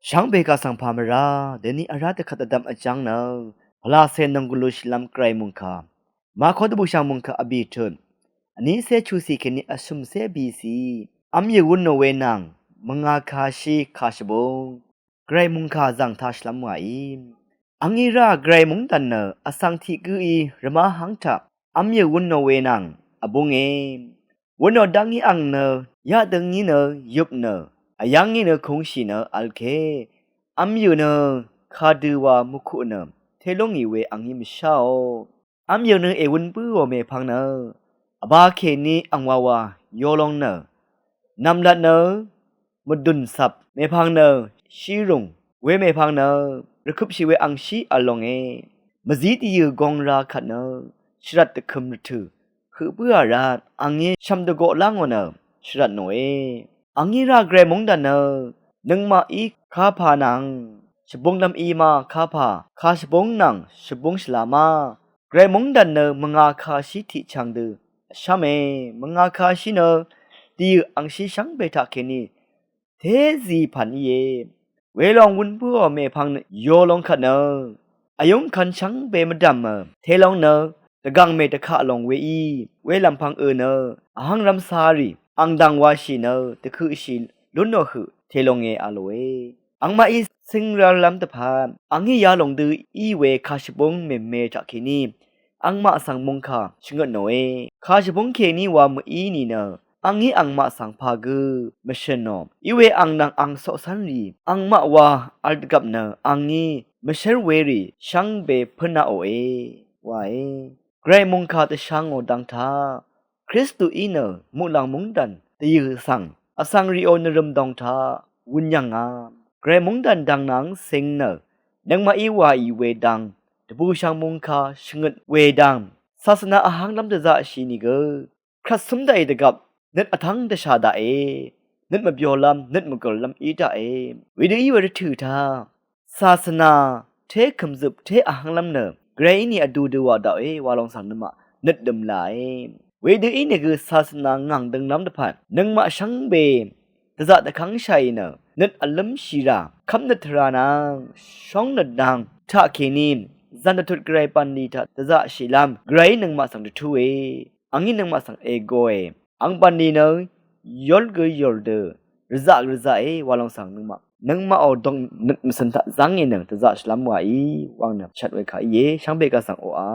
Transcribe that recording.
ช่างเบกาสังพามราเดนี้อาราตขัดดำอาจังนาพลาเซนังกุลุชลัมไกรมุงคามาขอดบุชามุงคาอบีเทินอันนี้เซชูซีเคนี้อสุมเซบีซีอัมยวุนโนเวนังมังอาคาชีคาชบงไกรมุงคาจังทัชลัมวาอิมอังอีราไกรมุงตันเนอสังทิกุอีรมาหังทักอัมยวุนโนเวนังอบงเอวุนโนดังอีอังเนอยาดังอีเนยุบเนอายังงี้เนคงชีเนอัลเคอัมยูเนคาดูวามุคุเนเทลงอีเวอังยิมชาโออัมยูเนเอวุนปื้อเมพังเนอบาเคนีอังวาวายอลงเนนำลัดเนมุดุนสับเมพังเนชีรุงเวเมพังเนรคุบชีเวอังชีอลงเอมจีตียูกงราขัดเนชรัตตะคุมรถือคือเพื่อราดอังเงชัมตะโกล่างวเนชรัตโนเออังงี้ราเกรมงดันเนนึงมาอีคาพานังชบงลำอีมาคาพาคาชบงนังชบงสลามาเกรมงดันเนมงอาคาชิติชังดืชาเมมงอาคาชิเนดีอังชิชังเบตาเคนีเทซีพันเยเวลองวุนพัวเมพังโยลงขันเนอายุงคันชังเบมดัมเทลองเนตะกังเมตะขะลงเวอีเวลำพังเนอหังรำซารีอังดังวาชิเนตะคือชิลุนโนหือเทลงเออโลเออังมาอีสิงราลัมตะพานอังฮียาลงดืออีเวคาชบงเมจากเคนีอังมาสังมงคาชงโนเอคาชบงเคนีวามอีนีเนอังฮีอังมาสังพากือมเชนอมอีเวอังนังอังโซสันรีอังมาวาอัลกับเนอังฮีมเชลเวรีช่างเบพนาโอเอวาเอเกรมงคาตะช่างโอดังทาคริสตูอีเนมุลังมุงดันตะยือสังอสังริโอนรมดองทาวุญยังงามเกรมุงดันดังนังเซ็งเนนังมาอีวาอีเวดังตะบูช่างมุงคาชงดเวดังศาสนาอาหังลำตะจะชีนิเกครัสสมได้ตะกับนึดอทังตะชาดาเอนึดมาเบียวลำนึดมากลลำอีตาเอวิดีอีวะถือทาศาสนาเทคำซึบเทอาหังลำเนเกรนี่อดูดูว่าดาเอวาลองสังนมะนึดดมลายเวดีอีนี่คือศาสนางังดังน้ำตะพันนังมาชังเบตะจะตะขังชัยเนนึดอัลลัมชีราคำนึดทรานังช่องนึดดังท่าเคนิมจันททุดไกรปันนีทัตะจะชิลัมไกรนังมาสังทุเออังนี้นังมาสังเอโกเออังปันนีเนยอลเกยอลเดรจะเอวาลองสังนังมาเอาดงนึดมสันทะจังเอเนตะจะชิลัมว่าอีวังเนชัดไว้ค่ะเยช่างเบกาสังโออา